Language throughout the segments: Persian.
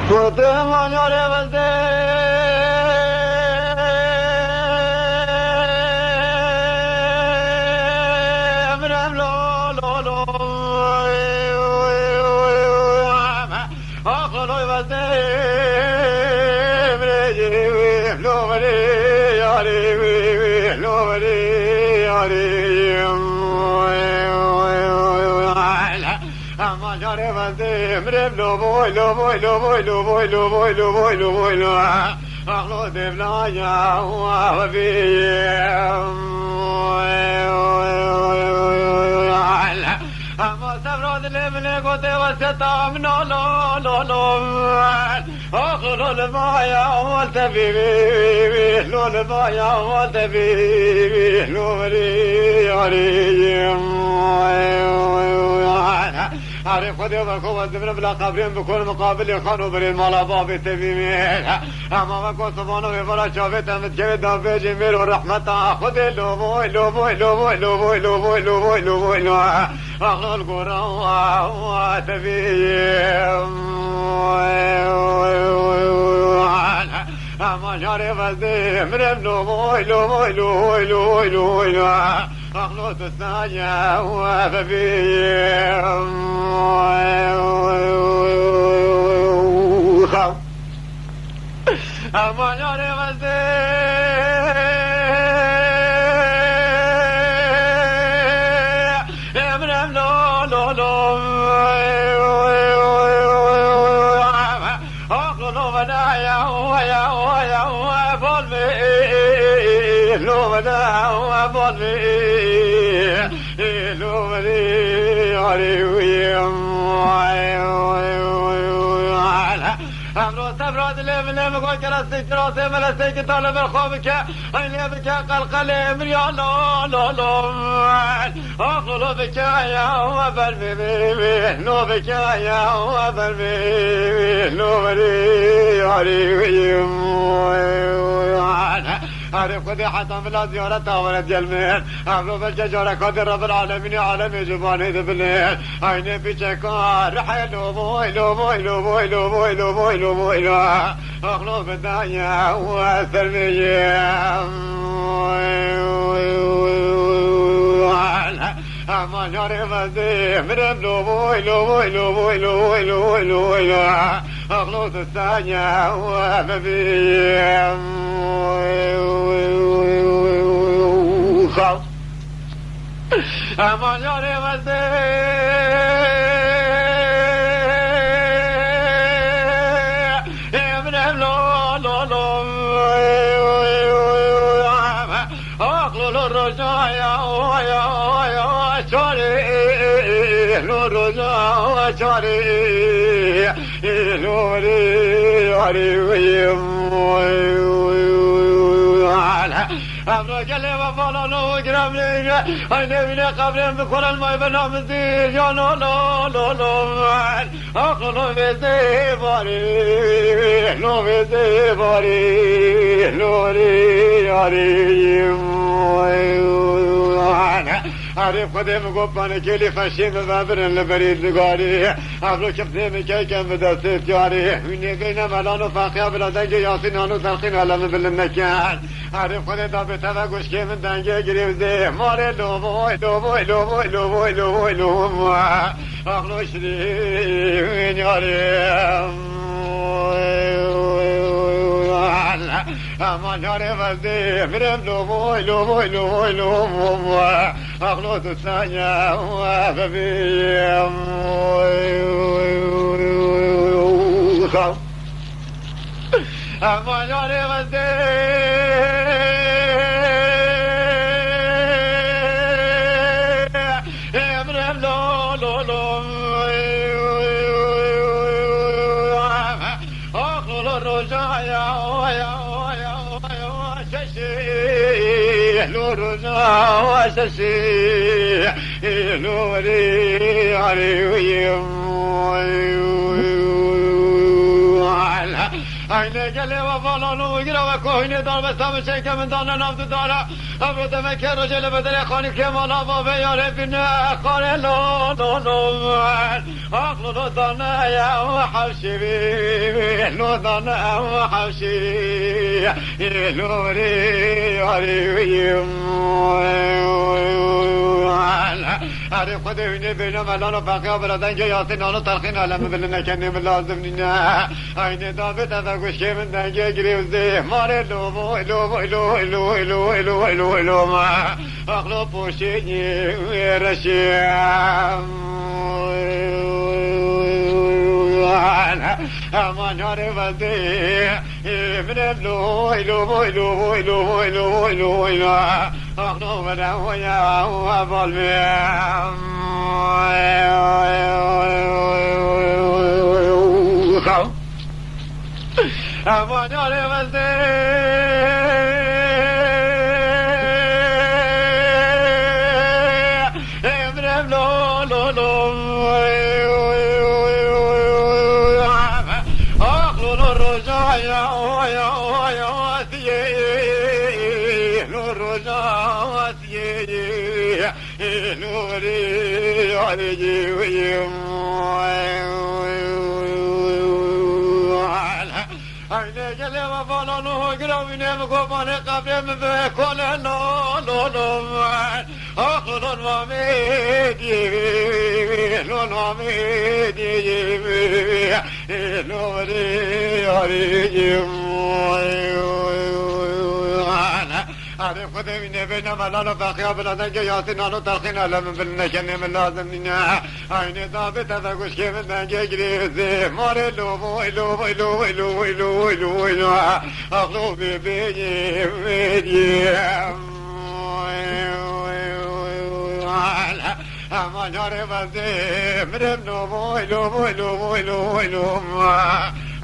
خودم آنیاره بزده امرم لا لا لا آخلوی بزده امره لو بری یاری لو بری یاری اما جاره بزده امرم لو بوی لو بوی لو بوی لو بوی لو بوی لو بوی لو بوی لو اخلو دبلا یا و بیم اما سفراد لمنه گوته و ستام نالو لولو اخلو لبایا والتبیبی لو لبایا والتبیبی لو بری یاریم عارف خدي وبكون دبر بلا قبرين بكل مقابل خانو بري مالا باب تبيمين اما بكون صبانو بلا شافت متجرد دافي جميل ورحمة خدي لو بوي لو بوي لو بوي لو بوي لو بوي لو بوي لو بوي لو اغلى القرى تبيم اما جاري فزي مرم لو بوي لو بوي لو بوي لو بوي لو بوي لو أخلص الثانية وفبيهم أما جاري غزي إمرم لو لو لو أخلص بنايا ويا ويا وفالمي لو بنا وفالمي امروز تبراد لم قول كرستك راسي ملستك طالب الخوفك عيني بك قلقل مريا لا لا لا اخلو بك يا وبر بي نو بك يا وبر بي نو بري علي عارف خدي حتى بلا زيارة ولد جلمين أمرو بالججارة قدر رب العالمين عالمي جباني دبلين عيني في شكار حلو بوي لو بوي لو بوي لو بوي لو بوي لو بوي لو أخلو بالدنيا والسلمية أما جاري مزي مرم لو بوي لو بوي لو بوي لو بوي لو بوي لو بوي لو أخلص الثانية ومبيم أما جاري مزي مرم لو لو لو أخلص الرجايا ويا شاري الرجاء وشاري نوري عليهم أمرك اللي وفالا نوكرم لي أين من قبل بكل الماء بنام الدين يا لا لا لا لا أخلو بزي باري لو بزي باري نوري عليهم عارف خدي مقبان كلي خشيم بابرن لبريد لقاري عبلو كفتي مكي كان بدست جاري مني بين ملانو فاقيا بلا دنجي ياسين هانو تلقين علم بالمكان عارف خدي دابي تفاقوش كي من دنجي قريب زي ماري لو بوي لو بوي لو بوي لو بوي لو بوي لو بوي أخلو شريفين ياري أما جاري فزدي مرم لو بوي لو بوي لو بوي لو بوي أخلص الثانية وفبيهم أما جاري فزدي مرم لو لو لو أخلص الرجايا نورنا واسسي نوري عليهم عينك اللي وفالون وقرا وكوهني دار بس شيك من دار نفط دارا ابرد مکه رجل بدل خانی که مالا با بیاره بینه خانه لو اخلو دانه یا حوشی لو دانه و حوشی لوری اره خود اینه بینه ملان و فقیه برادن که یاسین آنو تلخین علمه بله نکنه لازم نینه اینه دابه تفکش که من دنگه گریوزه ماره لو ما اخلو پوشینی رشیم امان یاره وزده منم لو اخلو بدم و یا و بالمیم امان یاره وزده Ayne geleme falan o gravine mi kopane kabremi be kole lo aklın mamedi lo mamedi lo اره خود اینه بینه ملان و فقیه بلدن که یاسین آنو تلخین علم بلنه کنه من لازم نینه اینه دابه تفکش که من دنگه گریزه ماره لو اخلو ببینیم میدیم امان یاره وزده مرم لو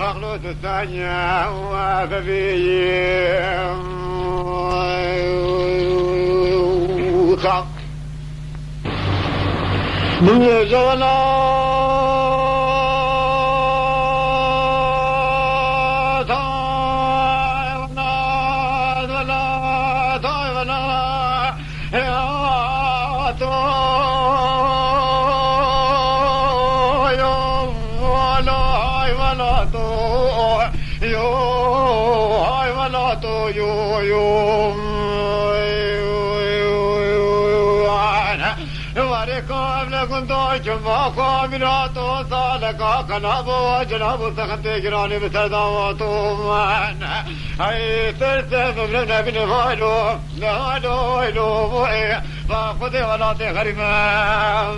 اخلو دستانیا و ببینیم خب من جمع قامرات و سالکا کناب و جناب سخت گرانی بسردامات و من ای ترسم من نبین فایلو لالو با خود ولات غریبم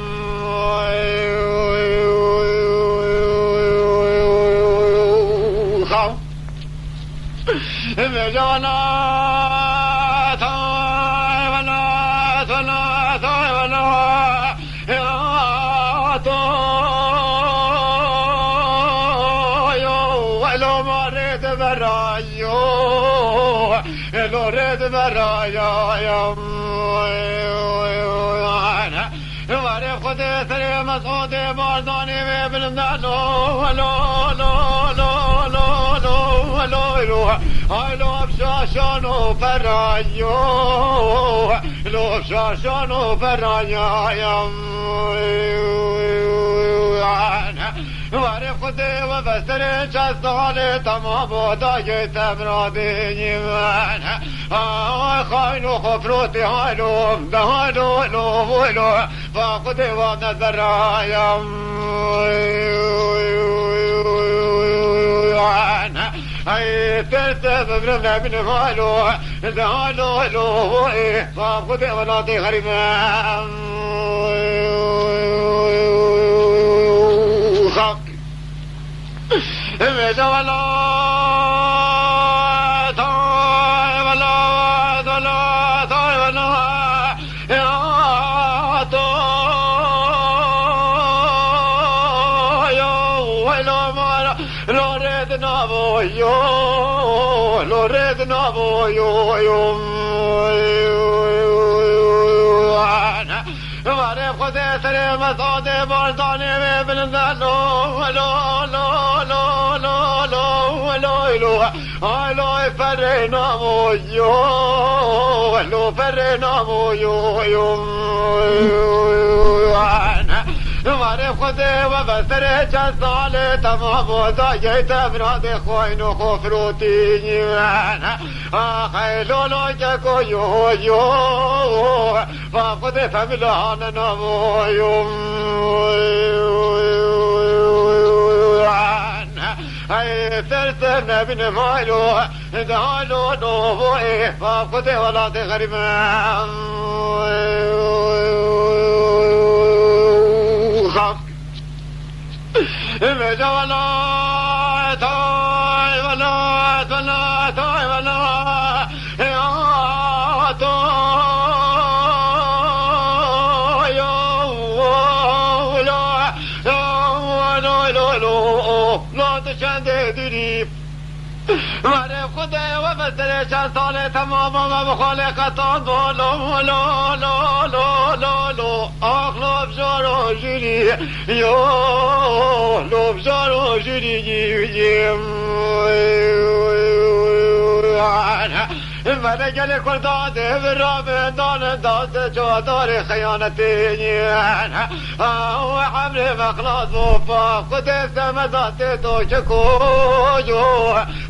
خواهم مجانات لورد برایم واره خود سر مسعود باردانی ببینم لو افشاشانو برایم واره خود و بستر چستان تمام و دای تمرادی من خاینو خفروتی هایلو و خود و نظرایم ای ترس ببرم نبین خالو و خود و ناتی غریبم خاک میشه ولا واره خود سر مسعود باردانی ببینم lo فرنامو لو فرنامو ماري خذي وبسر جسالي تمام وزايت براد خوين وخفروتي خيلو لو جاكو فخذي فملان نمو هاي ترسم بن مايلو دالو نوبو فخذي ولا تغرب مجا ولا تاي ولا تاي ولا يا تاي لا تشددني ماري خدي وبسر شان تمام ما بخالقتان لو لو لو لو لو لو اخلب جارو جري يو لب جارو جري من گل کل داده برام دان داده جادار خیانتی و حمل مخلاص و خود سمزات تو چکوجو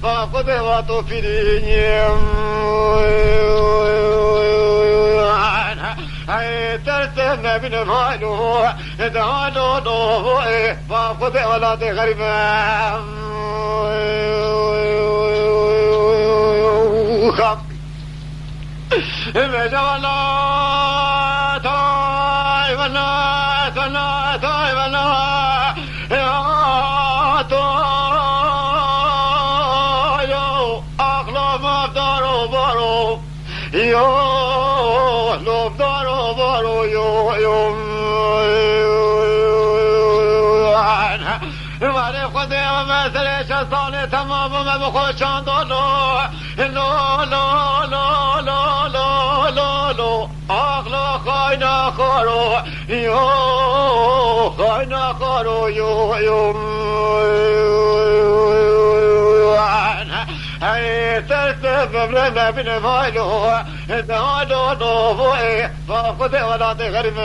و خود و تو فیرینیم ای ترسم نبین مالو دانو نوو و خود اولاد غریبم خب مجا ولا تاي ولا تنا تاي ولا يا تاي اخلا مفدارو بارو يو لفدارو بارو يو ماري خدي ومثل شصاني تمام ما بخوشان دولو لو لو لو لو لو لو لو اخلا خاينا خارو يو خاينا خارو يو هاي ترسم بلنا بن مايلو دانو نوبو فاخذ ولا تغرب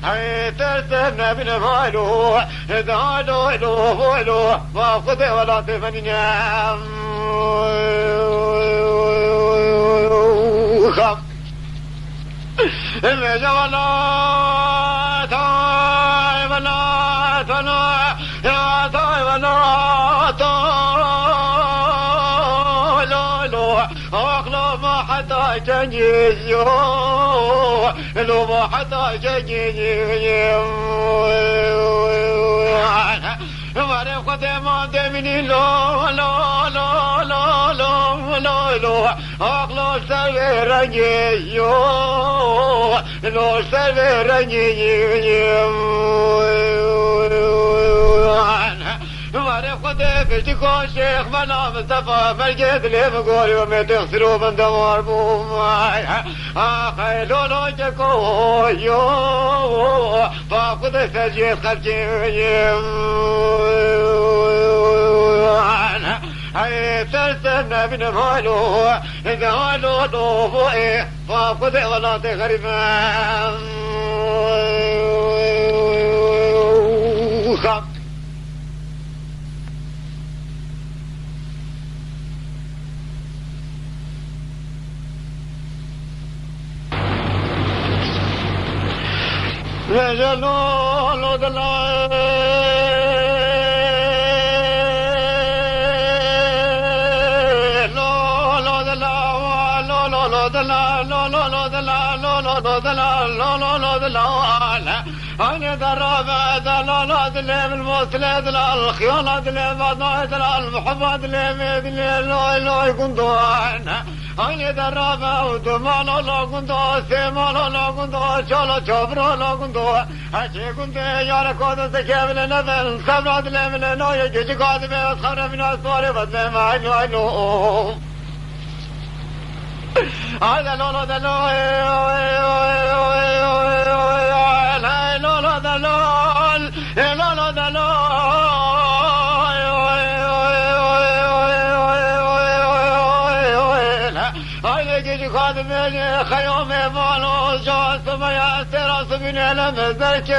هاي ترسم بن مايلو دانو نوبو فاخذ ولا تفنيام خم مجا ولا تاي ولا تنا يا تاي ولا تاي لا لا اخلا ما حتى جنيو لو ما حتى جنيو ماري خدي ما دمني لو لا لا لا لا لا لا اخلا سوي رنيو لو سوي رنيو ماري خدي بشتكو شيخ منا مصطفى مرقد لي بقولي وما تغسلوا من دمار بوماي اخي لولو جكو يو فاخذ سجيت خلجي هاي ترسم بن مالو قالوا نوبو فاخذ ولا تغرب خم لجلال دلال أنا درابة دلالة دليم الموصلة دلال الخيانة دليم أضاء دلال المحبة دليم دليم لا يكون دوان أنا درابة ودمال لا كنت سيمال لا كنت شالا شبر لا كنت هشي كنت يا ركود سكيب لنفل صبر دليم لا يجي قادم يسخر من أسوار بدليم عينو هذا لولا دلو لا لا لا لا هاي خادم خيوم مالو جواز ما يستراس من المزك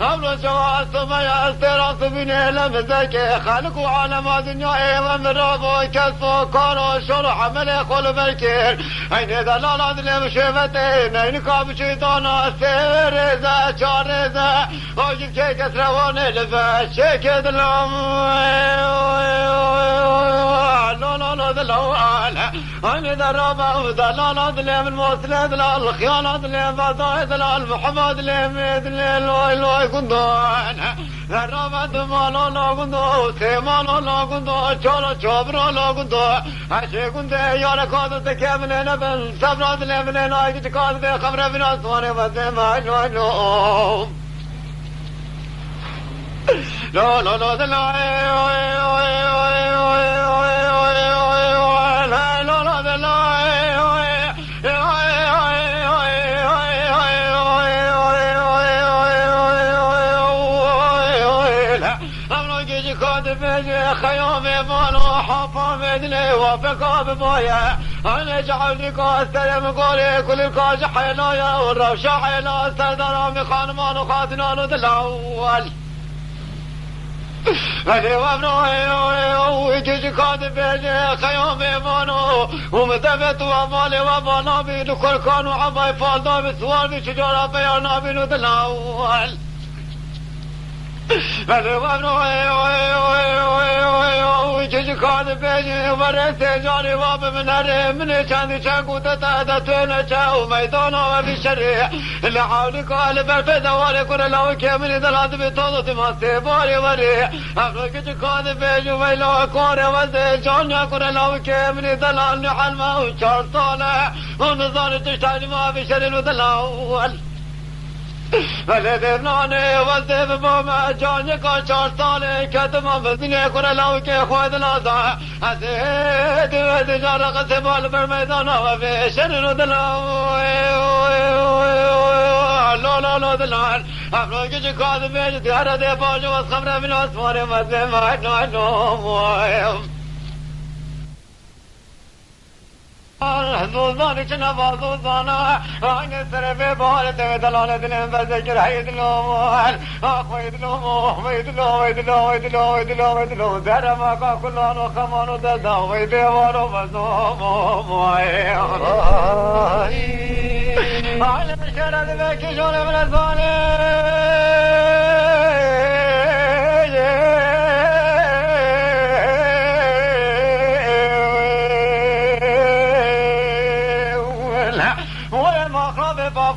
أمر جواز ما يستراس من المزك خلقوا عالم الدنيا ومرابو كسو كارو شرح ملك والملكين أين دلالات لمشيفتين أين كاب شيطان سير ذا شار ذا أجيب شيء كسروان لفاش كدلم لا لا لا دلوال أين درابة ودلالات لمسلد الخيانات لمفضائد المحمد لمثل لوي كندون درابة مالو لو كندو سيمالو لو كندو چولو چوبرو لو كندو هشي كندو ياركاد تكامل نبل صبرات لمن آيك تكاد خبر بنا سواني وزيما لو لا لا لا خيوم مالو حفا مدني وفقا بمايا أنا جعلني كاستلم قولي كل الكاج حيلايا والروشة حيلا استدرامي خانمان وخاتنان ودلول أنا وابنوي ويجي كاتب بيجي خيوم مالو ومتبت ومالي ومالابي لكل كانوا عباي فالدا بسوال بشجارة بيانا بينو دلول أنا وابنوي جيجي كان بيجي ورثي جاري واب من هري من كان شاكو تتاتنا شاو ميدانا وبشري اللي حاولي قال برفد والي كل لو كامل دلات بطولة ما سيباري وري أخو جيجي كان بيجي ويلو كوري وزي جانيا كل لو كامل دلال حلمه وشار صالح ونظار تشتاني ما بشري الودلال ولدناني وزيب بوما جاني كان شار صالح كتما بزني كل لو كي خواد لازا أزيد ودجار قسم بالميدان وفي شر دلال لا لا لا دلال أفروك جكاد بيج ديار دي باج واسخمر من أسوار مزيم نوم زوزان چنوا زوزانا آن سر به بار ته دلال دلم بذکر حید لوال آخوید لوم وید لو در ما کا کلانو خمانو ددا وید وارو بزوم آن شرد به کشور من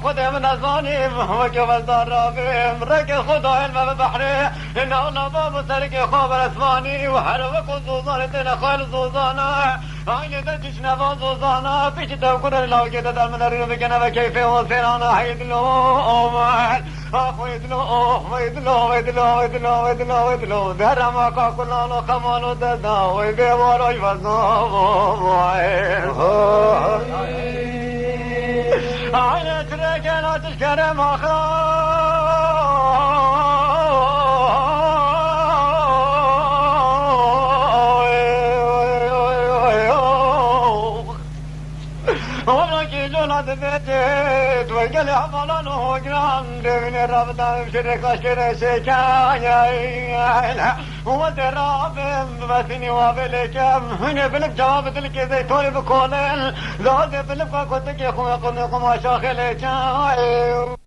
خودم نزانیم و که وزدار را بیم رک خدا علم ببحره این اولا باب سرک خابر اسمانی و هر وقت زوزان تین خیل زوزانه آینه دلکش نوا زوزانه پیچ تو کنر لاغی در منری رو بکنه و کیفه و سیرانه حید لو آمال وید لو در ما کا کلانو خمانو ددا وی بیواروی وزنام عينة رجال تشكرم بيت وقال عملان وقران من الرابطة بشرك وشكر شكايا ودراب بسني وابلكم هنا بلك جواب تلك زيتوني بكولن زاد بلك كنت كي خويا قنقم وشاخلك